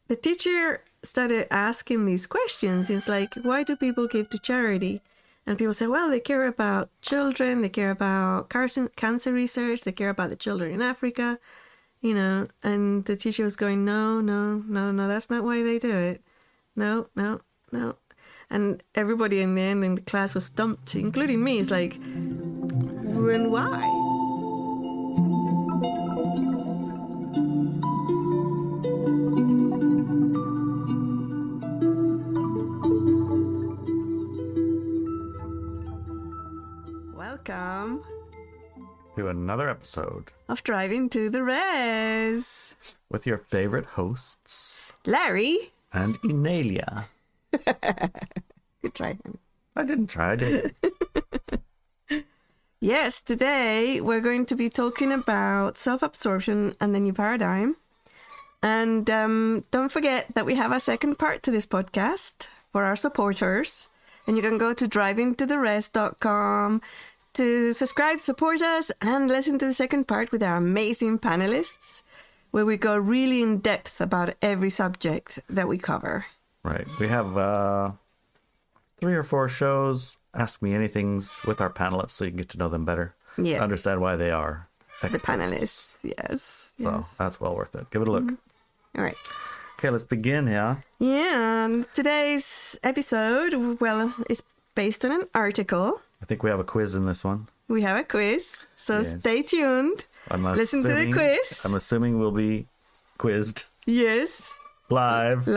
the teacher started asking these questions. It's like, why do people give to charity? And people say, well, they care about children, they care about cancer research, they care about the children in Africa, you know. And the teacher was going, no, that's not why they do it. No. And everybody in the end in the class was stumped, including me. It's like, when why? Welcome to another episode of Driving to the Res with your favorite hosts, Larry and Inelia. Good try, him. I didn't try, did I? Yes, today we're going to be talking about self-absorption and the new paradigm. And don't forget that we have a second part to this podcast for our supporters. And you can go to drivingtotheres.com to subscribe, support us, and listen to the second part with our amazing panelists, where we go really in depth about every subject that we cover. Right. We have 3 or 4 shows, Ask Me Anythings, with our panelists so you can get to know them better. Yes. Understand why they are experts. The panelists, yes. So that's well worth it. Give it a look. Mm-hmm. All right. Okay, let's begin, yeah? Yeah, today's episode, well, is based on an article. I think we have a quiz in this one. We have a quiz, so Yes. stay tuned. Listen to the quiz. I'm assuming we'll be quizzed Yes, live.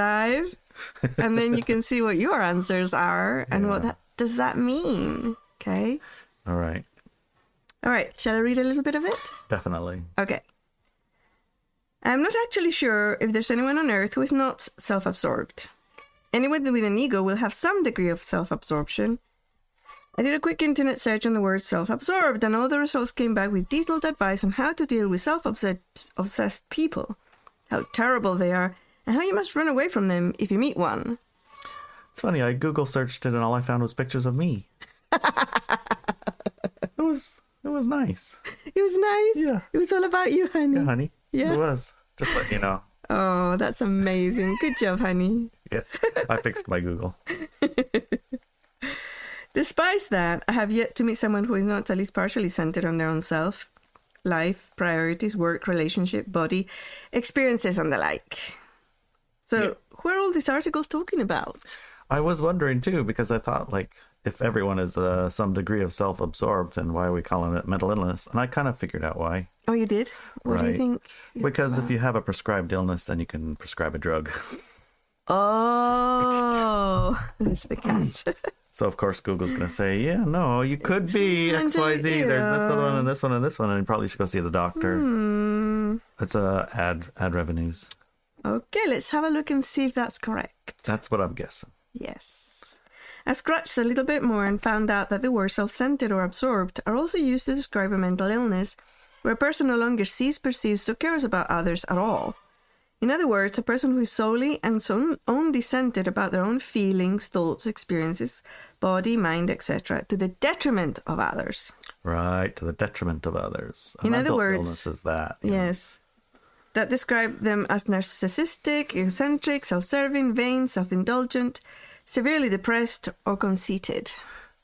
and then you can see what your answers are and what does that mean, okay? All right. All right, shall I read a little bit of it? Definitely. Okay. I'm not actually sure if there's anyone on Earth who is not self-absorbed. Anyone with an ego will have some degree of self-absorption. I did a quick internet search on the word self-absorbed, and all the results came back with detailed advice on how to deal with self-obsessed people, how terrible they are, and how you must run away from them if you meet one. It's funny, I Google searched it and all I found was pictures of me. It was nice. It was nice? Yeah. It was all about you, honey. Yeah, honey. Yeah. It was. Just let you know. Oh, that's amazing. Good job, honey. Yes, I fixed my Google. Despite that, I have yet to meet someone who is not at least partially centered on their own self, life, priorities, work, relationship, body, experiences, and the like. So, who are all these articles talking about? I was wondering too, because I thought, like, if everyone is some degree of self-absorbed, then why are we calling it mental illness? And I kind of figured out why. Oh, you did? What do you think? Because if you have a prescribed illness, then you can prescribe a drug. Oh, that's the cat. So, of course, Google's going to say, yeah, no, you could be XYZ. There's this other one and this one and this one, and you probably should go see the doctor. It's ad revenues. Okay, let's have a look and see if that's correct. That's what I'm guessing. Yes. I scratched a little bit more and found out that the words self-centered or absorbed are also used to describe a mental illness where a person no longer sees, perceives, or cares about others at all. In other words, a person who is solely and only centered about their own feelings, thoughts, experiences, body, mind, etc., to the detriment of others. Right, to the detriment of others. In other words, illness is that. Yes. That describe them as narcissistic, egocentric, self-serving, vain, self-indulgent, severely depressed, or conceited.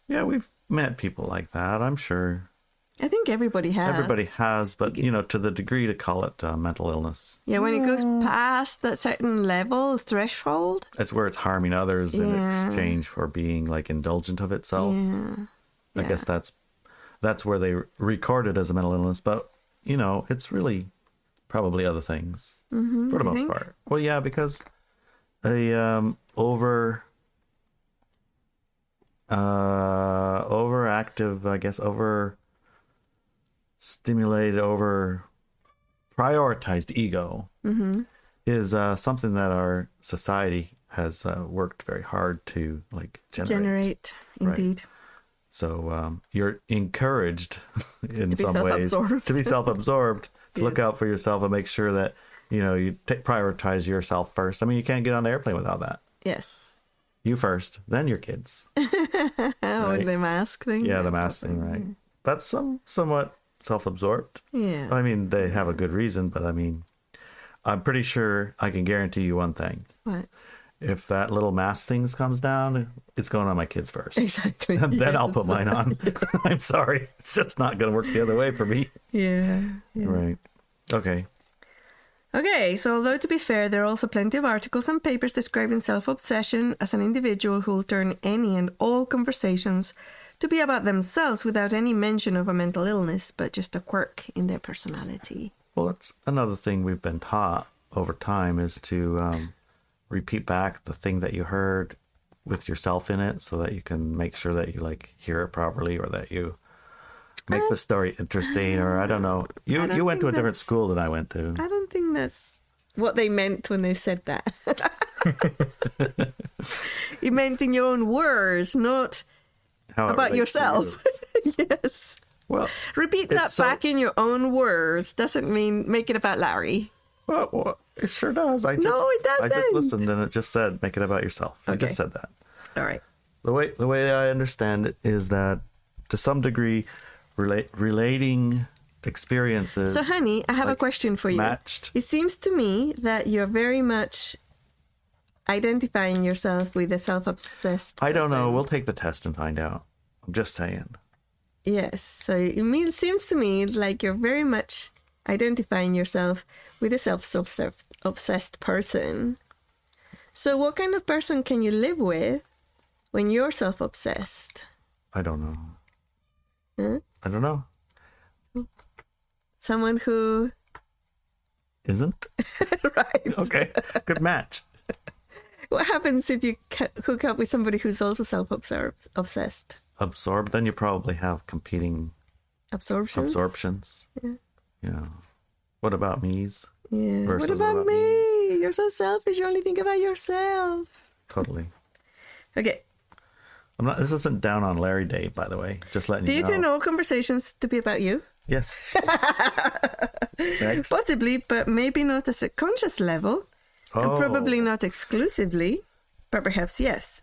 Yeah, we've met people like that, I'm sure. I think everybody has. Everybody has, but, to the degree to call it mental illness. Yeah, when it goes past that certain level, threshold. It's where it's harming others in exchange for being, like, indulgent of itself. Yeah. I guess that's where they record it as a mental illness, but, it's really probably other things for the most part. Well, yeah, because overactive, I guess, stimulated, prioritized ego is something that our society has worked very hard to generate. Indeed. Right. So you're encouraged in some ways to be self-absorbed, to look out for yourself and make sure that you prioritize yourself first. I mean, you can't get on the airplane without that. Yes. You first, then your kids. Right? The mask thing. Yeah, the mask thing, right. That's somewhat self-absorbed. Yeah. I mean, they have a good reason, but I mean, I'm pretty sure I can guarantee you one thing. What? If that little mask thing comes down, it's going on my kids first. Exactly. And then I'll put mine on. I'm sorry. It's just not going to work the other way for me. Yeah. Right. Okay. Okay, so although to be fair, there are also plenty of articles and papers describing self-obsession as an individual who will turn any and all conversations to be about themselves without any mention of a mental illness, but just a quirk in their personality. Well, that's another thing we've been taught over time is to repeat back the thing that you heard with yourself in it so that you can make sure that you like hear it properly or that you make the story interesting, or I don't know. You went to a different school than I went to. I don't think that's what they meant when they said that. You meant in your own words, not about yourself. Yes. Well, repeat that back in your own words doesn't mean make it about Larry. Well, it sure does. No, it doesn't. I just listened and it just said make it about yourself. Okay. I just said that. All right. The way I understand it is that to some degree relating experiences. So, honey, I have a question for you. Matched. It seems to me that you're very much identifying yourself with a self-obsessed person. I don't know. We'll take the test and find out. I'm just saying. Yes. So it seems to me like you're very much identifying yourself with a self-obsessed person. So what kind of person can you live with when you're self-obsessed? I don't know. Huh? I don't know. Someone who isn't? Right. Okay. Good match. What happens if you hook up with somebody who's also self-obsessed? Absorbed? Then you probably have competing absorptions. Yeah. Yeah. What about me's? Yeah. What about me? You're so selfish. You only think about yourself. Totally. Okay. This isn't down on Larry Day, by the way. Just letting you know. Do you turn all conversations to be about you? Yes. Next. Possibly, but maybe not at a conscious level. And probably not exclusively. But perhaps, yes,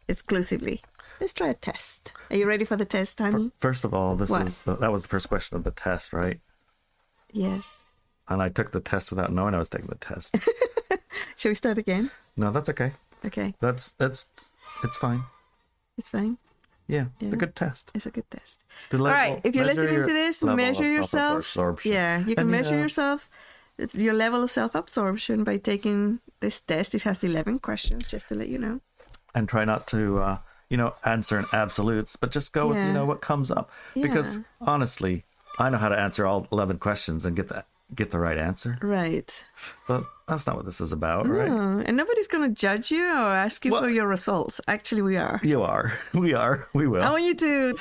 exclusively. Let's try a test. Are you ready for the test, honey? First of all, that was the first question of the test, right? Yes. And I took the test without knowing I was taking the test. Shall we start again? No, that's okay. Okay. It's fine. It's fine. Yeah, it's a good test. It's a good test. All right, if you're listening to this, measure yourself. Yeah, you can measure yourself, your level of self-absorption by taking this test. It has 11 questions, just to let you know. And try not to, answer in absolutes, but just go with, what comes up. Because honestly, I know how to answer all 11 questions and get the right answer. Right. But that's not what this is about, right? No, and nobody's going to judge you or ask you for your results. Actually, we are. You are. We are. We will. I want you to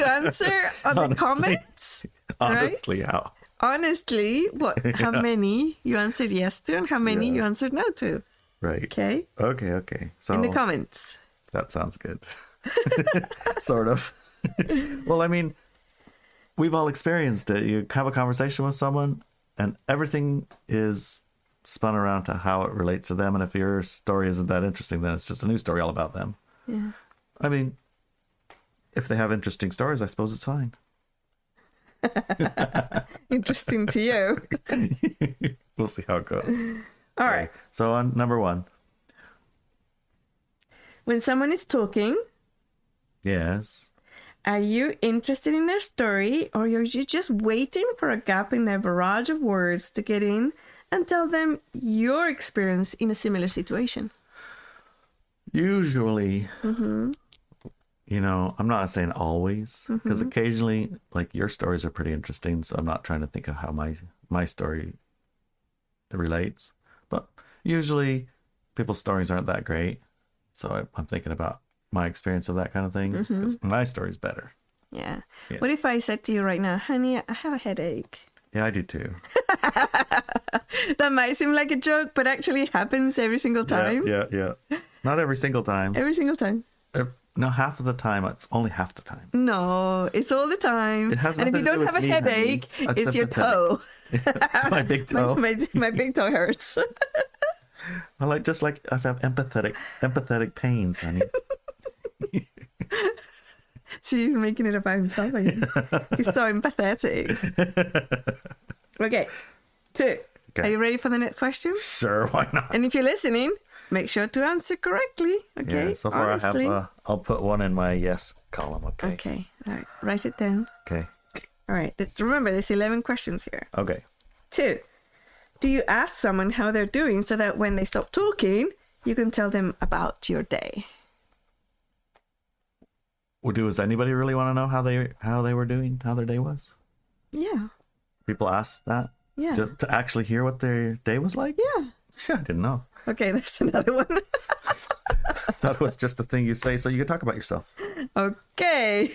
answer on the comments. Honestly, right? how? Honestly, how many you answered yes to and how many you answered no to. Right. Okay? Okay. So in the comments. That sounds good. Sort of. Well, I mean, we've all experienced it. You have a conversation with someone and everything is spun around to how it relates to them. And if your story isn't that interesting, then it's just a new story all about them. Yeah. I mean, if they have interesting stories, I suppose it's fine. Interesting to you. We'll see how it goes. All right. So on number 1. When someone is talking. Yes. Are you interested in their story, or are you just waiting for a gap in their barrage of words to get in and tell them your experience in a similar situation? Usually, I'm not saying always, because occasionally, like, your stories are pretty interesting, so I'm not trying to think of how my story relates. But usually, people's stories aren't that great, so I'm thinking about my experience of that kind of thing, because my story's better. Yeah. What if I said to you right now, honey, I have a headache? Yeah, I do too. That might seem like a joke, but actually happens every single time. Yeah. Not every single time. Every single time. No, half of the time. It's only half the time. No, it's all the time. It has and if you don't have a headache, it's your toe. My big toe. My big toe hurts. I have empathetic pains, honey. See, he's making it about himself. He's so empathetic. Okay, 2. Okay. Are you ready for the next question? Sure, why not? And if you're listening, make sure to answer correctly. Okay. Yeah, so far honestly. I'll put one in my yes column. Okay. Okay. All right. Write it down. Okay. All right. Remember, there's 11 questions here. Okay. 2. Do you ask someone how they're doing so that when they stop talking, you can tell them about your day? Well, does anybody really want to know how they were doing, how their day was? Yeah. People ask that? Yeah. Just to actually hear what their day was like? Yeah. I didn't know. Okay, that's another one. I thought it was just a thing you say so you could talk about yourself. Okay.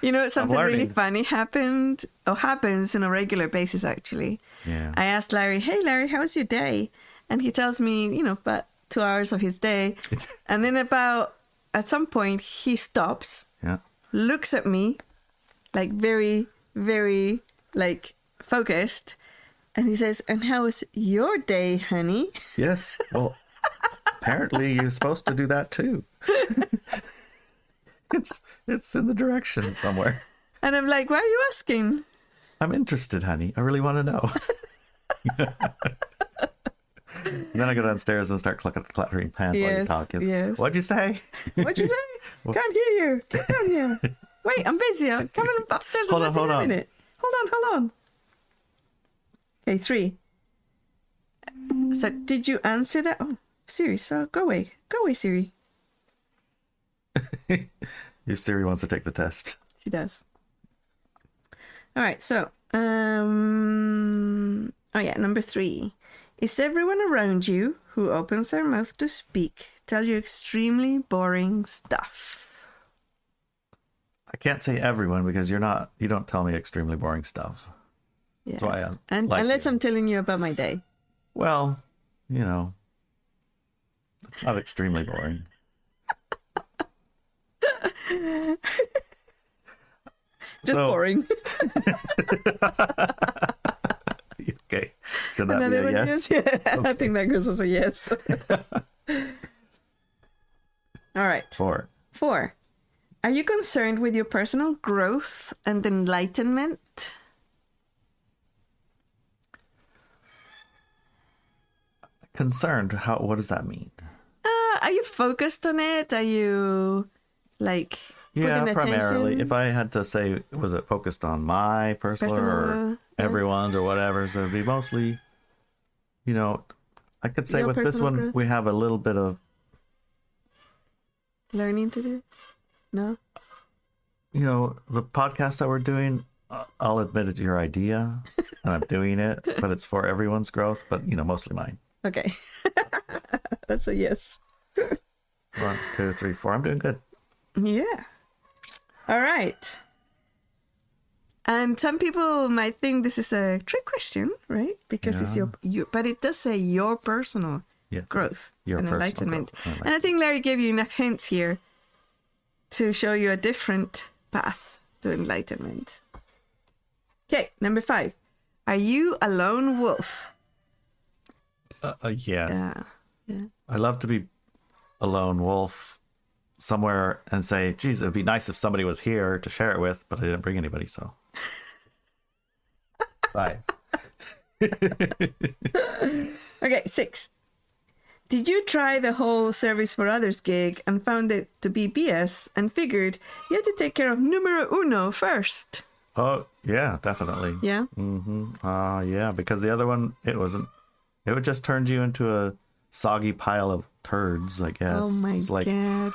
You know, something really funny happens on a regular basis, actually. Yeah. I asked Larry, hey, Larry, how was your day? And he tells me, about 2 hours of his day. And then at some point, he stops, looks at me, like very, very, like focused. And he says, and how was your day, honey? Yes. Well, apparently you're supposed to do that too. It's in the direction somewhere. And I'm like, why are you asking? I'm interested, honey. I really want to know. And then I go downstairs and start clattering pants while you talk. Yes. What'd you say? What'd you say? Can't hear you. Get down here. Wait, I'm busy. I'm coming upstairs. Hold on. A minute. Hold on. Okay, 3. So, did you answer that? Oh, Siri, so go away. Go away, Siri. Your Siri wants to take the test. She does. All right, so, number 3. Is everyone around you who opens their mouth to speak tell you extremely boring stuff? I can't say everyone because you don't tell me extremely boring stuff. Yeah. That's why unless I'm telling you about my day. Well, it's not extremely boring. Just boring. Okay. Should that be a yes? Yeah. Okay. I think that goes as a yes. All right. 4. Are you concerned with your personal growth and enlightenment? Concerned? What does that mean? Are you focused on it? Are you like putting primarily. attention? If I had to say, was it focused on my personal or everyone's or whatever? So it'd be mostly, I could say with this one, growth? We have a little bit of learning to do. No. The podcast that we're doing, I'll admit it's your idea and I'm doing it, but it's for everyone's growth, but mostly mine. Okay. That's a yes. 1, 2, 3, 4. I'm doing good. Yeah. All right. And some people might think this is a trick question, right? Because it's your, but it does say your personal growth and enlightenment. And I think Larry gave you enough hints here to show you a different path to enlightenment. Okay, number 5. Are you a lone wolf? Yeah. I love to be a lone wolf somewhere and say, geez, it'd be nice if somebody was here to share it with, but I didn't bring anybody, so. 5. Okay, 6. Did you try the whole service for others gig and found it to be BS and figured you had to take care of numero uno first? Oh, yeah, definitely. Yeah? Mm-hmm. Yeah, because the other one, it would just turn you into a soggy pile of turds, I guess. Oh my God.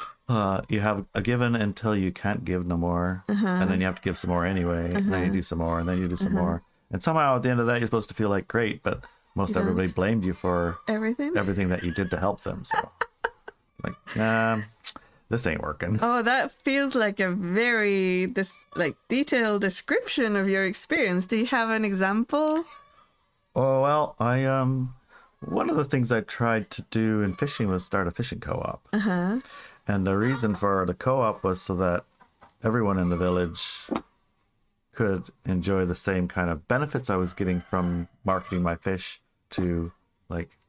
You have a given until you can't give no more. And then you have to give some more anyway. And then you do some more, and then you do some more. And somehow at the end of that, you're supposed to feel like, great, but most everybody blamed you for everything that you did to help them. So, this ain't working. Oh, that feels like a very detailed description of your experience. Do you have an example? Oh, well, one of the things I tried to do in fishing was start a fishing co-op. And the reason for the co-op was so that everyone in the village could enjoy the same kind of benefits I was getting from marketing my fish to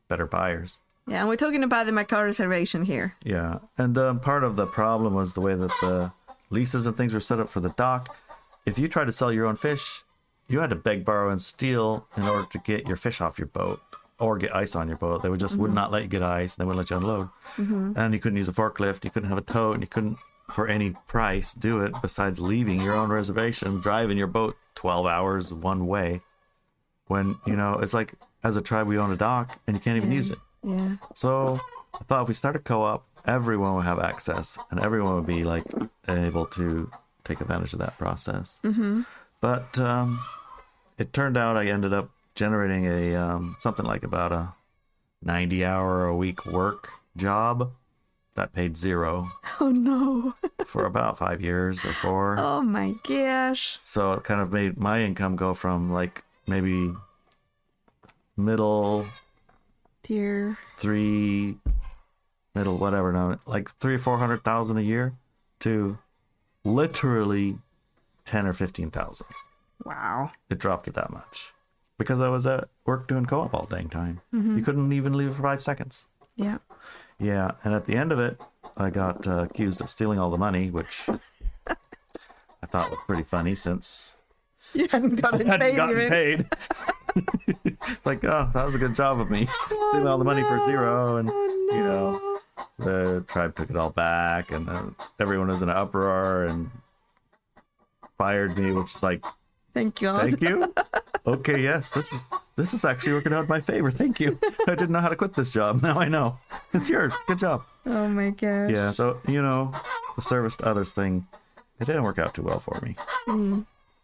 better buyers. Yeah, and we're talking about the Macau reservation here. Yeah, and part of the problem was the way that the leases and things were set up for the dock. If you try to sell your own fish, you had to beg, borrow, and steal in order to get your fish off your boat or get ice on your boat. They would just would not let you get ice. They wouldn't let you unload. And you couldn't use a forklift. You couldn't have a tow, and you couldn't, for any price, do it besides leaving your own reservation, driving your boat 12 hours one way. When, you know, it's like, as a tribe, we own a dock, and you can't even use it. Yeah. So I thought if we start a co-op, everyone would have access, and everyone would be, like, able to take advantage of that process. But it turned out I ended up generating a something like about a 90-hour-a-week work job that paid $0. Oh, no. For about 5 years or 4. Oh, my gosh. So it kind of made my income go from, like, maybe middle Tier 3, middle whatever now, like 300,000 or 400,000 a year to literally 10 or 15,000. Wow. It dropped it that much because I was at work doing co-op all dang time. You couldn't even leave it for 5 seconds. Yeah. Yeah, and at the end of it, I got accused of stealing all the money, which I thought was pretty funny since You hadn't gotten I hadn't paid. gotten paid. It's like, oh, that was a good job of me. Stealing all the money for $0, and you know, the tribe took it all back, and everyone was in an uproar and fired me, which is like, Thank God. thank you. Okay, yes, this is actually working out in my favor. Thank you. I didn't know how to quit this job. Now I know. It's yours. Good job. Oh my gosh. Yeah, so, you know, the service to others thing, it didn't work out too well for me.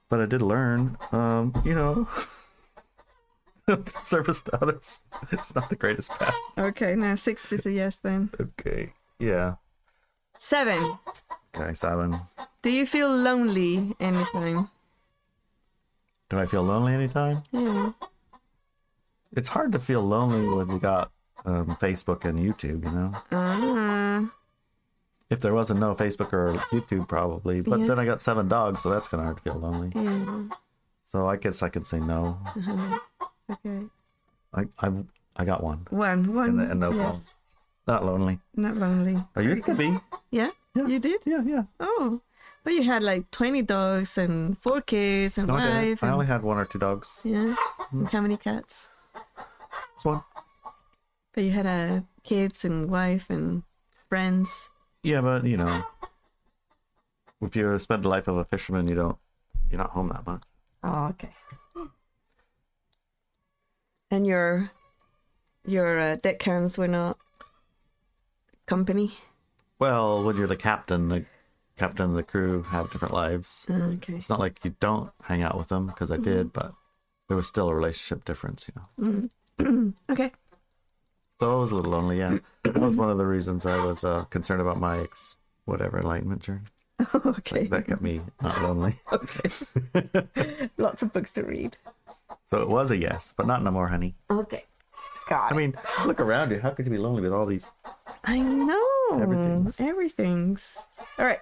But I did learn, you know, service to others. It's not the greatest path. Okay, now 6 is a yes then. Okay, yeah. 7. Okay, 7. Do you feel lonely anytime? Do I feel lonely anytime? Yeah. It's hard to feel lonely when you got Facebook and YouTube, you know? If there wasn't no Facebook or YouTube, probably. But then I got 7 dogs, so that's kind of hard to feel lonely. Yeah. So I guess I could say no. Okay. I got one. One. And no phone. Not lonely. Not lonely. I used to be. Yeah? You did? Yeah. Oh. But you had like 20 dogs and 4 kids and No, wife. I only had 1 or 2 dogs. Yeah. And how many cats? This one. But you had kids and wife and friends. Yeah, but you know, if you spend the life of a fisherman, you're not home that much. Oh, okay. And your deckhands were not company? Well, when you're the captain of the crew have different lives. Okay. It's not like you don't hang out with them, because I did, but there was still a relationship difference, you know. Okay. So I was a little lonely, yeah. That was one of the reasons I was concerned about my enlightenment journey. Okay. That kept me not lonely. Okay. Lots of books to read. So it was a yes, but not no more, honey. Okay. Got it. I mean, look around you. How could you be lonely with all these? I know. Everything's. All right.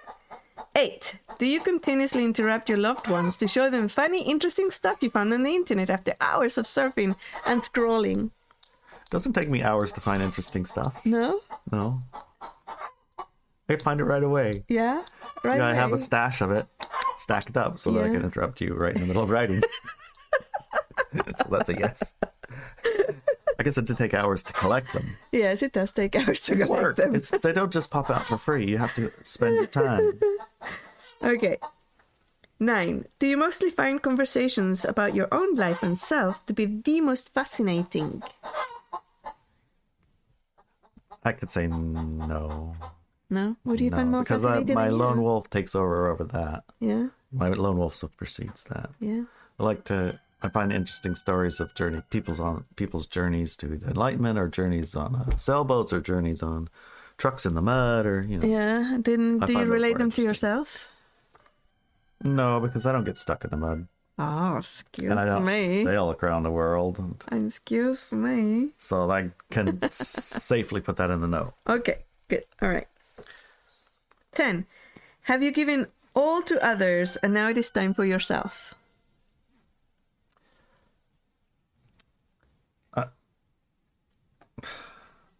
8. Do you continuously interrupt your loved ones to show them funny, interesting stuff you found on the internet after hours of surfing and scrolling? It doesn't take me hours to find interesting stuff. No? No. I find it right away. Yeah? Right. I have a stash of it stacked up so that I can interrupt you right in the middle of writing. So that's a yes. I guess it did take hours to collect them. Yes, it does take hours to collect them. They don't just pop out for free. You have to spend your time. Okay. 9. Do you mostly find conversations about your own life and self to be the most fascinating? I could say no. No? What do you find more because fascinating? My than lone you? wolf takes over that. Yeah? My lone wolf supersedes that. Yeah? I find interesting stories of people's journeys to enlightenment, or journeys on sailboats, or journeys on trucks in the mud, or you know. Yeah. Do you relate them to yourself? No, because I don't get stuck in the mud. Oh, excuse me. And I don't sail around the world. Excuse me. So I can safely put that in the no. Okay, good. All right. 10. Have you given all to others and now it is time for yourself?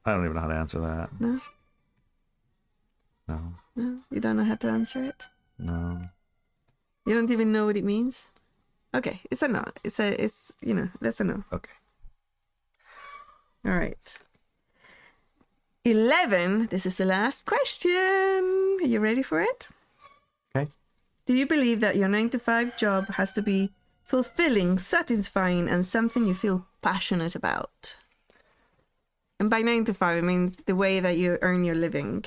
I don't even know how to answer that. No? No. No? You don't know how to answer it? No. You don't even know what it means? Okay, it's a no. It's that's a no. Okay. All right. 11. This is the last question. Are you ready for it? Okay. Do you believe that your 9-to-5 job has to be fulfilling, satisfying, and something you feel passionate about? And by 9 to 5, it means the way that you earn your living.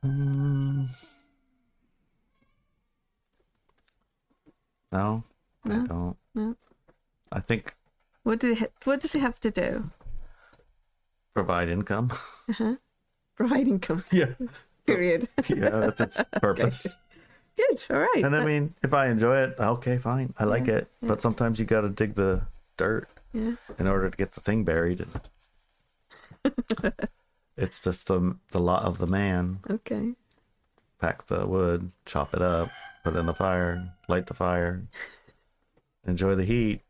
No, I don't. No. I think. What does it have to do? Provide income. Provide income. Yeah. Period. Yeah, that's its purpose. Okay. Good. All right. And I mean, if I enjoy it, okay, fine. I like it. Yeah. But sometimes you got to dig the dirt in order to get the thing buried. It's just the lot of the man. Okay. Pack the wood, chop it up, put it in the fire, light the fire, enjoy the heat,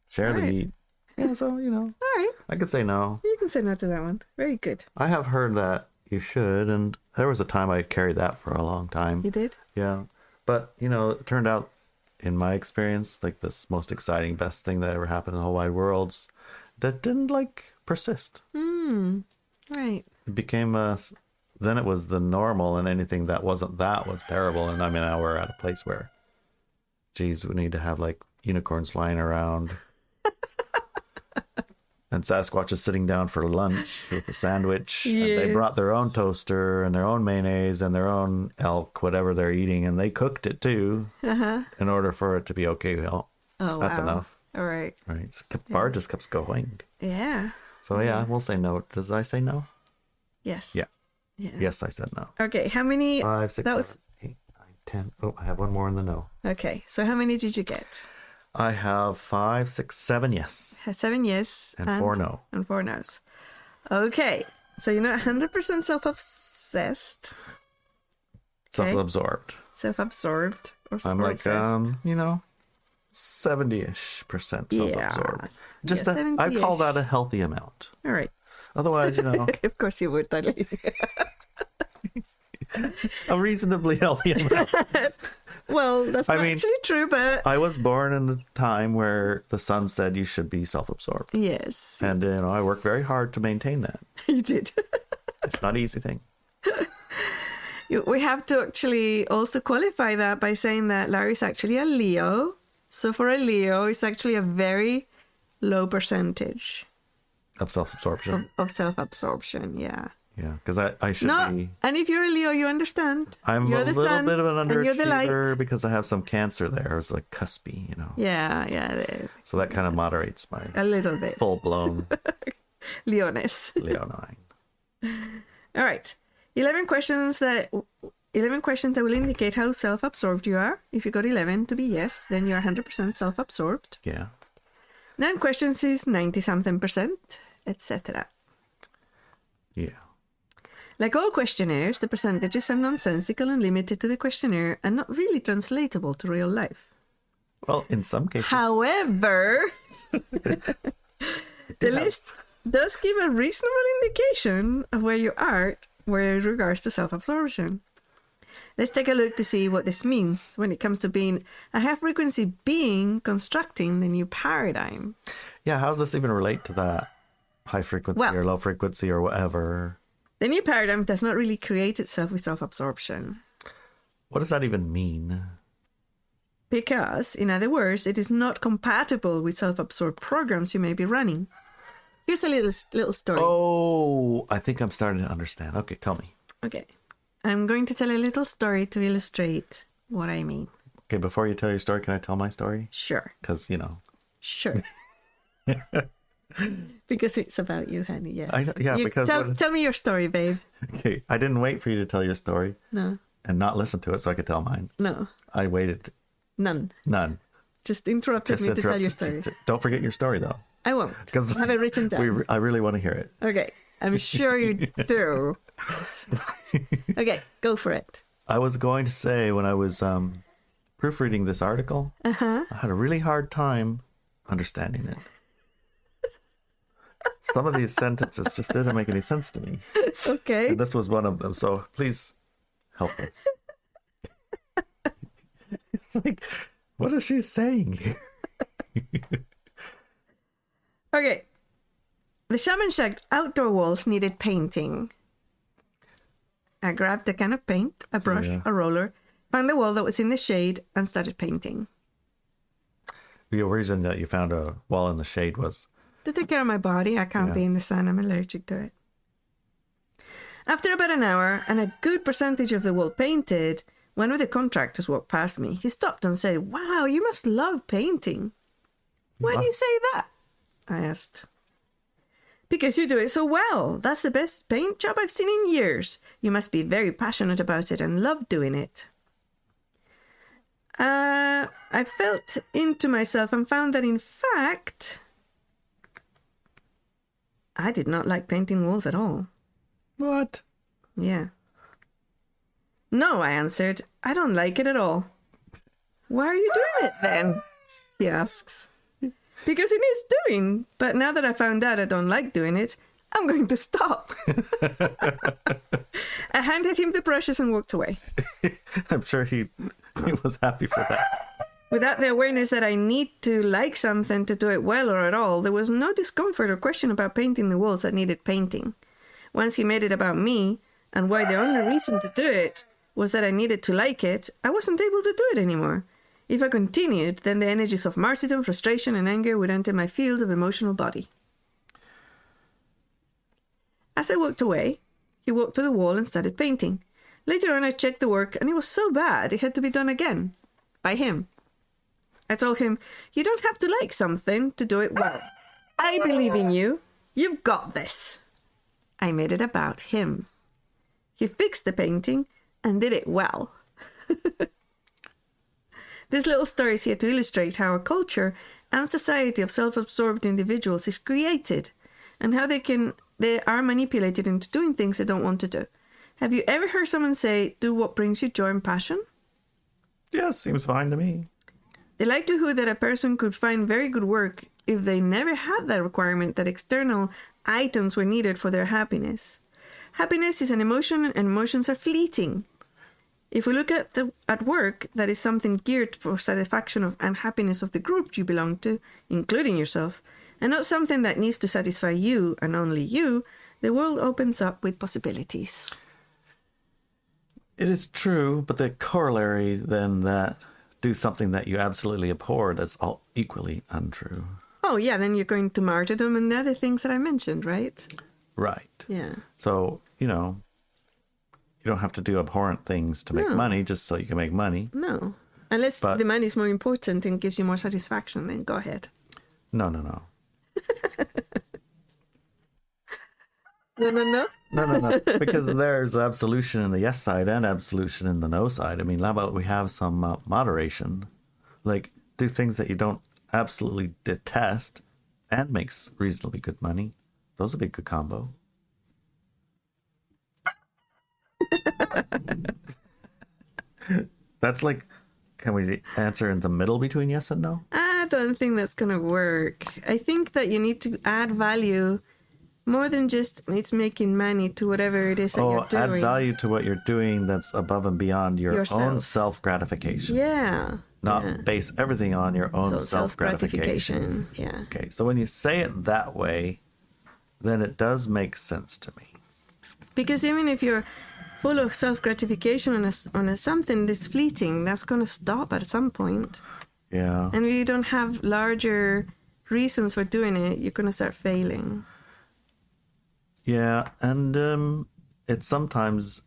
share the heat. Yeah, so, All right. I could say no. You can say no to that one. Very good. I have heard that you should, and there was a time I carried that for a long time. You did? Yeah. But, it turned out, in my experience, like this most exciting, best thing that ever happened in the whole wide world, that didn't, persist. Right. It became then it was the normal, and anything that wasn't that was terrible. And I mean, now we're at a place where, geez, we need to have unicorns flying around. And Sasquatch is sitting down for lunch with a sandwich. Yes. And they brought their own toaster and their own mayonnaise and their own elk, whatever they're eating. And they cooked it too in order for it to be okay. Well, that's enough. All right. Right. Bar just keeps going. Yeah. So yeah, we'll say no. Does I say no? Yes. Yeah. Yes, I said no. Okay. How many? 5, 6, 7, 8, 9, 10. Oh, I have one more in the no. Okay. So how many did you get? I have 5, 6, 7 yes. 7 yes. And 4 no. And 4 no's. Okay. So you're not 100% self-obsessed. Self-absorbed. Self-absorbed. Or I'm obsessed. 70-ish% self-absorbed. Just I call that a healthy amount. All right. Otherwise, Of course you would, Dudley. A reasonably healthy amount. Well, that's not actually true, but... I was born in the time where the sun said you should be self-absorbed. Yes. And, I worked very hard to maintain that. You did. It's not an easy thing. We have to actually also qualify that by saying that Larry's actually a Leo. So for a Leo, it's actually a very low percentage. Of self-absorption. Of self-absorption, yeah. Yeah, because I should be... And if you're a Leo, you understand. I'm a little bit of an underachiever because I have some cancer there. It's cuspy, Yeah. So that kind of moderates my... A little bit. Full-blown... Leoness. Leonine. All right. 11 questions that will indicate how self-absorbed you are. If you got 11 to be yes, then you're 100% self-absorbed. Yeah. 9 questions is 90-something%, etc. Yeah. Like all questionnaires, the percentages are nonsensical and limited to the questionnaire and not really translatable to real life. Well, in some cases. However, the list does give a reasonable indication of where you are with regards to self-absorption. Let's take a look to see what this means when it comes to being a high-frequency being constructing the new paradigm. Yeah, how does this even relate to that? High frequency or low frequency or whatever. The new paradigm does not really create itself with self-absorption. What does that even mean? Because, in other words, it is not compatible with self-absorbed programs you may be running. Here's a little story. Oh, I think I'm starting to understand. Okay, tell me. Okay. I'm going to tell a little story to illustrate what I mean. Okay, before you tell your story, can I tell my story? Sure. Because, Sure. Because it's about you, honey, yes. Because... Tell me your story, babe. Okay, I didn't wait for you to tell your story. No. And not listen to it so I could tell mine. No. I waited. None. Just interrupted me to tell your story. Don't forget your story, though. I won't. Because I have it written down. I really want to hear it. Okay. I'm sure you do. Okay, go for it. I was going to say, when I was proofreading this article, I had a really hard time understanding it. Some of these sentences just didn't make any sense to me. Okay. And this was one of them, so please help us. It's like, what is she saying here? Okay. The shaman shack outdoor walls needed painting. I grabbed a can of paint, a brush, a roller, found a wall that was in the shade, and started painting. The reason that you found a wall in the shade was... to take care of my body. I can't be in the sun. I'm allergic to it. After about an hour and a good percentage of the wall painted, one of the contractors walked past me. He stopped and said, "Wow, you must love painting." "Why do you say that?" I asked. "Because you do it so well. That's the best paint job I've seen in years. You must be very passionate about it and love doing it." I felt into myself and found that, in fact, I did not like painting walls at all. What? Yeah. "No," I answered. "I don't like it at all." "Why are you doing it then?" he asks. "Because it needs doing. But now that I found out I don't like doing it, I'm going to stop." I handed him the brushes and walked away. I'm sure he was happy for that. Without the awareness that I need to like something to do it well or at all, there was no discomfort or question about painting the walls that needed painting. Once he made it about me, and why the only reason to do it was that I needed to like it, I wasn't able to do it anymore. If I continued, then the energies of martyrdom, frustration, and anger would enter my field of emotional body. As I walked away, he walked to the wall and started painting. Later on, I checked the work, and it was so bad it had to be done again. By him. I told him, "You don't have to like something to do it well. I believe in you. You've got this." I made it about him. He fixed the painting and did it well. This little story is here to illustrate how a culture and society of self-absorbed individuals is created, and how they are manipulated into doing things they don't want to do. Have you ever heard someone say, "Do what brings you joy and passion"? Yeah, seems fine to me. The likelihood that a person could find very good work if they never had that requirement that external items were needed for their happiness. Happiness is an emotion, and emotions are fleeting. If we look at work, that is something geared for satisfaction of and happiness of the group you belong to, including yourself, and not something that needs to satisfy you and only you, the world opens up with possibilities. It is true, but the corollary then that do something that you absolutely abhor, that's all equally untrue. Oh, yeah, then you're going to martyrdom and the other things that I mentioned, right? Right. Yeah. So, you don't have to do abhorrent things to make money just so you can make money. No. Unless the money is more important and gives you more satisfaction, then go ahead. No. No. No. Because there's absolution in the yes side and absolution in the no side. I mean, how about we have some moderation? Like, do things that you don't absolutely detest and makes reasonably good money. Those would be a good combo. That's like, can we answer in the middle between yes and no? I don't think that's going to work. I think that you need to add value more than just it's making money to whatever it is that you're doing. Add value to what you're doing that's above and beyond your own self-gratification. Yeah. Not base everything on your own self-gratification. Yeah. Okay, so when you say it that way, then it does make sense to me. Because even if you're full of self-gratification on a something that's fleeting, that's going to stop at some point. Yeah. And if you don't have larger reasons for doing it, you're going to start failing. Yeah, and it's sometimes...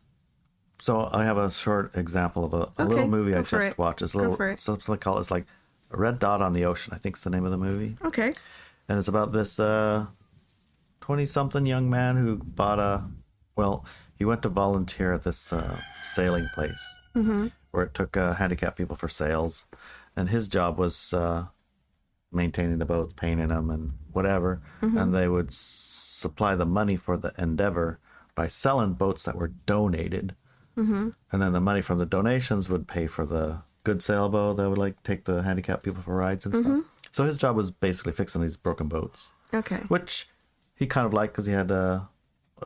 So I have a short example of a little movie I just watched. It's a little, something called, it's like A Red Dot on the Ocean, I think is the name of the movie. Okay. And it's about this 20-something young man who bought he went to volunteer at this sailing place where it took handicapped people for sails. And his job was maintaining the boats, painting them and whatever. And they would supply the money for the endeavor by selling boats that were donated. And then the money from the donations would pay for the good sailboat that would like take the handicapped people for rides and stuff. So his job was basically fixing these broken boats. Okay. Which he kind of liked because he had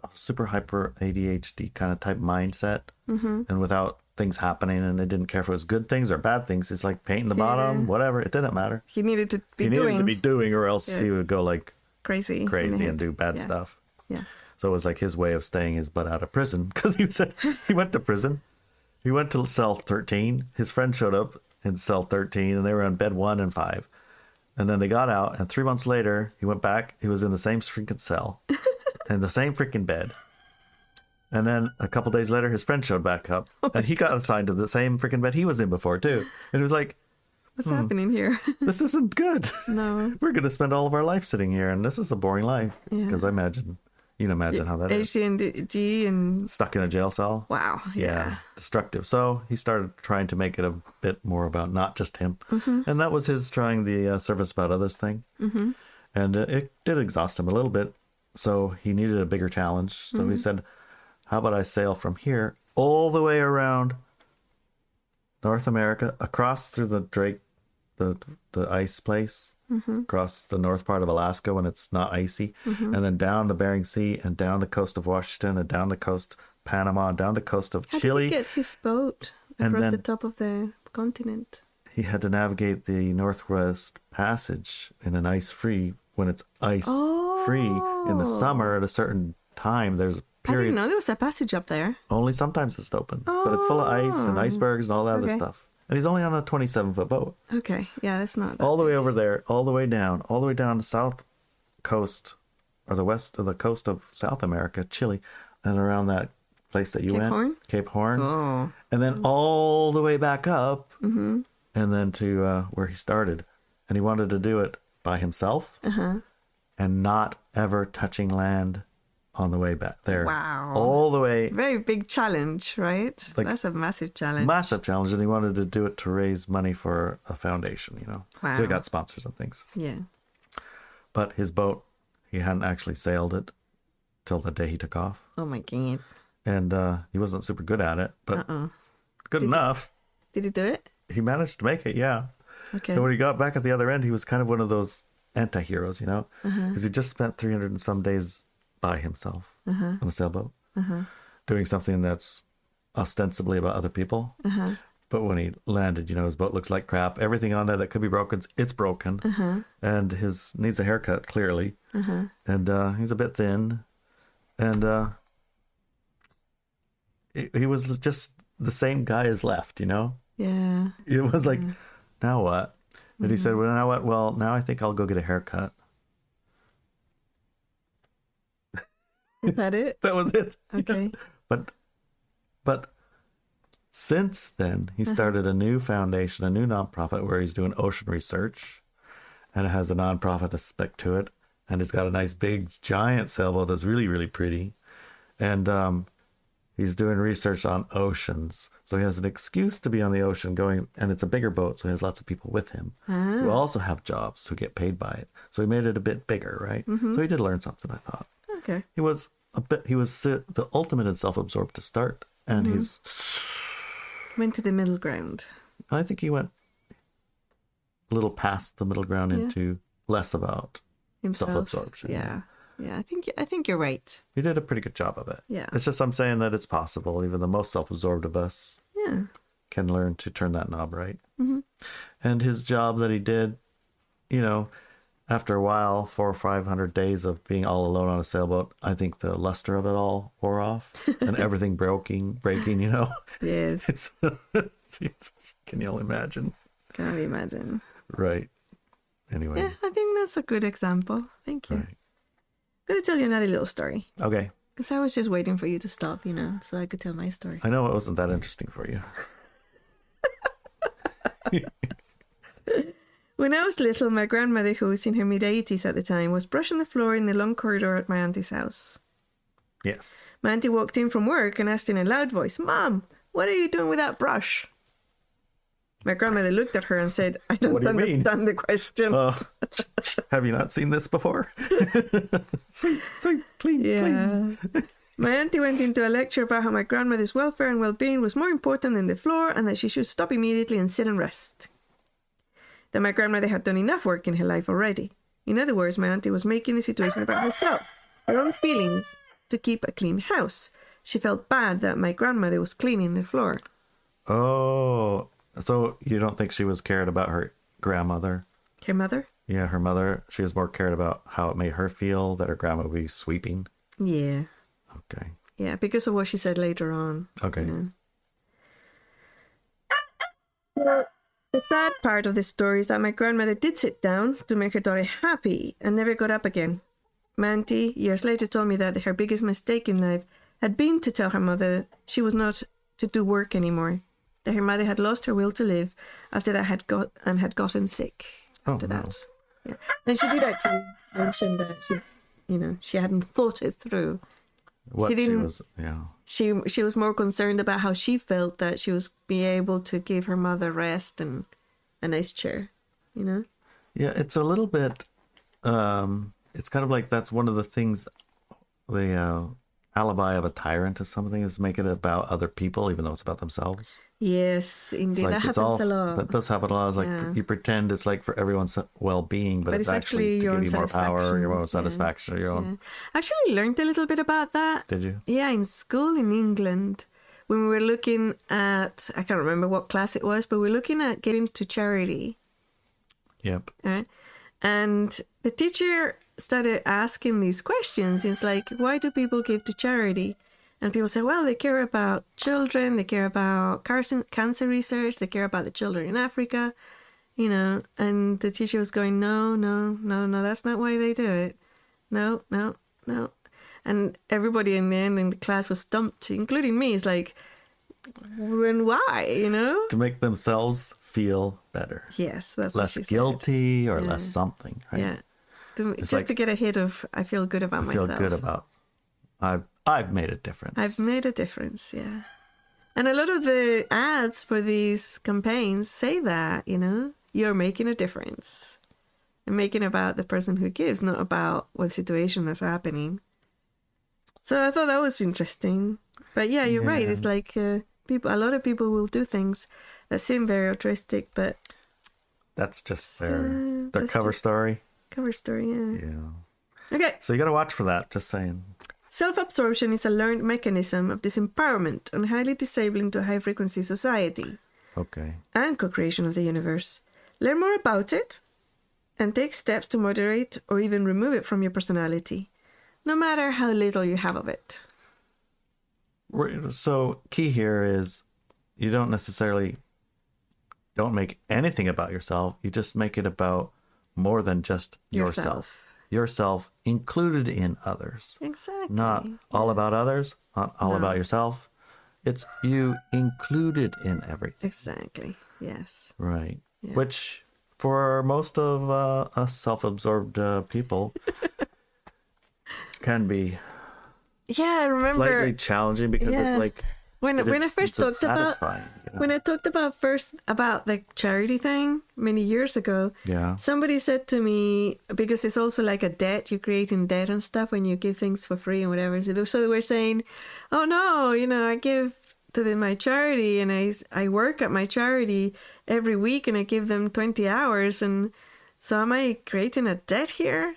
a super hyper ADHD kind of type mindset, and without things happening, and it didn't care if it was good things or bad things. It's like painting the bottom, whatever. It didn't matter. He needed to be doing, or else he would go like crazy and do bad stuff. Yeah. So it was like his way of staying his butt out of prison, because he went to prison. He went to cell 13. His friend showed up in cell 13, and they were on bed 1 and 5. And then they got out, and 3 months later, he went back. He was in the same freaking cell, and the same freaking bed. And then a couple days later, his friend showed back up, and he got assigned to the same freaking bed he was in before, too. And it was like, what's happening here? This isn't good. No. We're going to spend all of our life sitting here, and this is a boring life. Because you can imagine how that is. ADHD and stuck in a jail cell. Wow. Yeah. Destructive. So he started trying to make it a bit more about not just him. And that was his trying the service about others thing. And it did exhaust him a little bit. So he needed a bigger challenge. So he said, how about I sail from here all the way around North America, across through the Drake, the ice place, across the north part of Alaska when it's not icy, and then down the Bering Sea, and down the coast of Washington, and down the coast of Panama, down the coast of Chile. How did he get his boat across the top of the continent? He had to navigate the Northwest Passage in an ice-free, when it's ice-free in the summer at a certain time. There's periods. I didn't know there was a passage up there. Only sometimes it's open, but it's full of ice and icebergs and all that other stuff. And he's only on a 27-foot boat. Okay, yeah, that's not that all the way over there, all the way down the south coast, or the west of the coast of South America, Chile, and around that place that you went, Cape Horn, and then all the way back up, and then to where he started, and he wanted to do it by himself, and not ever touching land on the way back there. Wow. All the way. Very big challenge, right? Like, that's a massive challenge. Massive challenge. And he wanted to do it to raise money for a foundation, Wow. So he got sponsors and things. Yeah. But his boat, he hadn't actually sailed it till the day he took off. Oh my God. And he wasn't super good at it, but good enough. Did he do it? He managed to make it, yeah. Okay. And when he got back at the other end, he was kind of one of those anti-heroes, because he just spent 300 and some days by himself on a sailboat, doing something that's ostensibly about other people. But when he landed, his boat looks like crap. Everything on there that could be broken, it's broken. And his needs a haircut, clearly. And he's a bit thin. And he was just the same guy as left, Yeah. It was like, now what? And he said, well, now what? Well, now I think I'll go get a haircut. Is that it? That was it. Okay. Yeah. But since then, he started a new foundation, a new nonprofit where he's doing ocean research, and it has a nonprofit aspect to it, and it's got a nice big giant sailboat that's really, really pretty, and he's doing research on oceans, so he has an excuse to be on the ocean going, and it's a bigger boat, so he has lots of people with him who also have jobs who get paid by it. So he made it a bit bigger, right? So he did learn something, I thought. Okay. He was the ultimate in self-absorbed to start, and he's went to the middle ground. I think he went a little past the middle ground into less about himself. Self-absorption. Yeah. I think you're right. He did a pretty good job of it. Yeah. It's just I'm saying that it's possible. Even the most self-absorbed of us can learn to turn that knob right. And his job that he did, after a while, 400 or 500 days of being all alone on a sailboat, I think the luster of it all wore off and everything breaking, Yes. Jesus, can you only imagine? Can only imagine. Right. Anyway. Yeah, I think that's a good example. Thank you. Right. I'm going to tell you another little story. Okay. Because I was just waiting for you to stop, so I could tell my story. I know it wasn't that interesting for you. When I was little, my grandmother, who was in her mid-80s at the time, was brushing the floor in the long corridor at my auntie's house. Yes. My auntie walked in from work and asked in a loud voice, "Mom, what are you doing with that brush?" My grandmother looked at her and said, "I don't understand the question." Have you not seen this before? Sweet, clean, clean. My auntie went into a lecture about how my grandmother's welfare and well-being was more important than the floor and that she should stop immediately and sit and rest. That my grandmother had done enough work in her life already. In other words, my auntie was making the situation about herself, her own feelings, to keep a clean house. She felt bad that my grandmother was cleaning the floor. Oh, so you don't think she was cared about her grandmother? Her mother? Yeah, her mother. She was more cared about how it made her feel that her grandma would be sweeping. Yeah. Okay. Yeah, because of what she said later on. Okay. You know? The sad part of this story is that my grandmother did sit down to make her daughter happy and never got up again. My auntie, years later, told me that her biggest mistake in life had been to tell her mother she was not to do work anymore, that her mother had lost her will to live after that had gotten sick after that. Yeah. And she did actually mention that she hadn't thought it through. She was more concerned about how she felt, that she was be able to give her mother rest and a nice chair, Yeah, it's a little bit. It's kind of like that's one of the things. The alibi of a tyrant or something is make it about other people, even though it's about themselves. Yes, indeed, that happens a lot. That does happen a lot. It's like you pretend it's like for everyone's well-being, but it's actually to give you more power, your own satisfaction, your own. I actually learned a little bit about that. Did you? Yeah, in school in England, when we were looking at, I can't remember what class it was, but we were looking at getting to charity. Yep. Right? And the teacher started asking these questions. It's like, why do people give to charity? And people say, well, they care about children, they care about cancer research, they care about the children in Africa, And the teacher was going, no, that's not why they do it. No. And everybody in the end in the class was stumped, including me. It's like, when why, To make themselves feel better. Yes, that's less what she guilty said. Or less something, right? Yeah. Just to get a hit of, I feel good about myself. I feel good about, I've made a difference. I've made a difference, yeah. And a lot of the ads for these campaigns say that, you're making a difference. And making about the person who gives, not about what situation that's happening. So I thought that was interesting. But yeah, you're right. It's like a lot of people will do things that seem very altruistic, but... That's just their cover story. Cover story, yeah. Yeah. Okay. So you got to watch for that, just saying. Self-absorption is a learned mechanism of disempowerment and highly disabling to a high-frequency society. Okay. And co-creation of the universe. Learn more about it and take steps to moderate or even remove it from your personality, no matter how little you have of it. So key here is you don't make anything about yourself. You just make it about more than just yourself. Yourself included in others. Exactly. Not all about others, not all about yourself. It's you included in everything. Exactly. Yes. Right. Yeah. Which for most of us self-absorbed people can be I remember slightly challenging because it's like when I first talked about the charity thing many years ago. Yeah. Somebody said to me, because it's also like a debt, you're creating debt and stuff when you give things for free and whatever. So they were saying, oh no, I give to my charity and I work at my charity every week and I give them 20 hours. And so am I creating a debt here?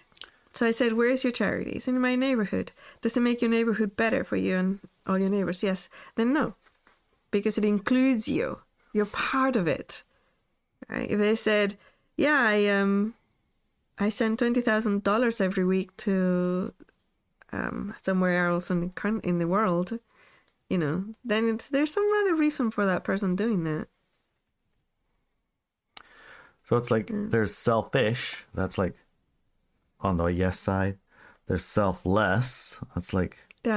So I said, where's your charity? It's in my neighborhood. Does it make your neighborhood better for you and all your neighbors? Yes. Then no, because it includes you. You're part of it. Right? If they said, I send $20,000 every week to somewhere else in the world, then there's some other reason for that person doing that. So it's like there's selfish. That's like on the yes side. There's selfless. That's like the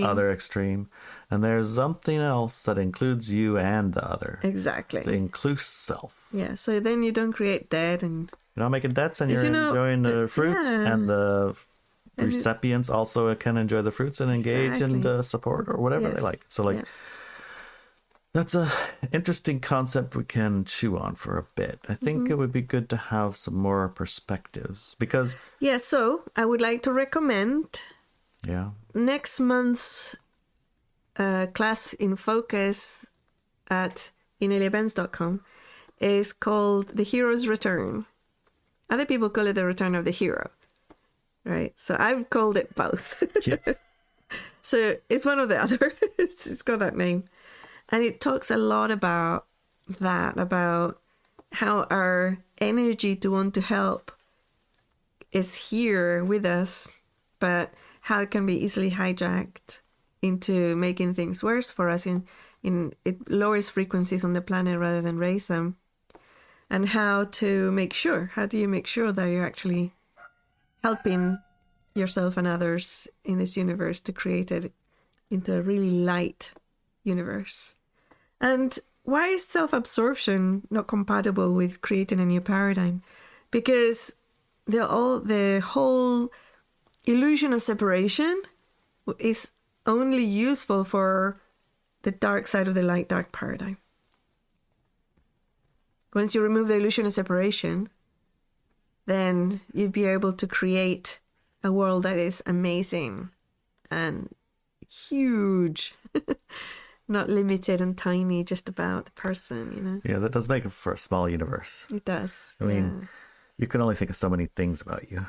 other extreme. And there's something else that includes you and the other. Exactly. The inclusive self. Yeah. So then you don't create debt and you're not making debts and you're enjoying the fruits and the recipients also can enjoy the fruits and engage and support or whatever they like. So that's a interesting concept we can chew on for a bit. I think it would be good to have some more perspectives because... Yeah, so I would like to recommend next month's class in focus at ineliabenz.com is called The Hero's Return. Other people call it The Return of the Hero, right? So I've called it both. Yes. So it's one of the other. It's got that name. And it talks a lot about that, about how our energy to want to help is here with us, but how it can be easily hijacked into making things worse for us. It lowers frequencies on the planet rather than raise them. And how do you make sure that you're actually helping yourself and others in this universe to create it into a really light universe? And why is self-absorption not compatible with creating a new paradigm? Because the whole illusion of separation is only useful for the dark side of the light-dark paradigm. Once you remove the illusion of separation, then you'd be able to create a world that is amazing and huge. Not limited and tiny, just about the person, you know? Yeah, that does make it for a small universe. It does. I mean, you can only think of so many things about you.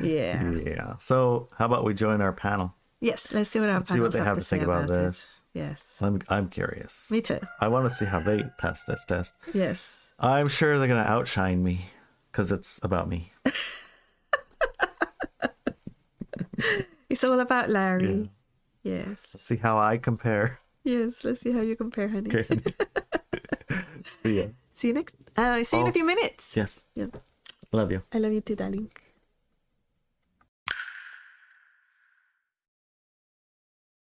Yeah. Yeah. So how about we join our panel? Yes, let's see what our panel have to think about this. It. Yes. I'm curious. Me too. I want to see how they pass this test. Yes. I'm sure they're going to outshine me because it's about me. It's all about Larry. Yeah. Yes. Let's see how I compare. Yes, let's see how you compare, honey. Okay. See ya. See you next. See you in a few minutes. Yes. Yeah. Love you. I love you too, darling.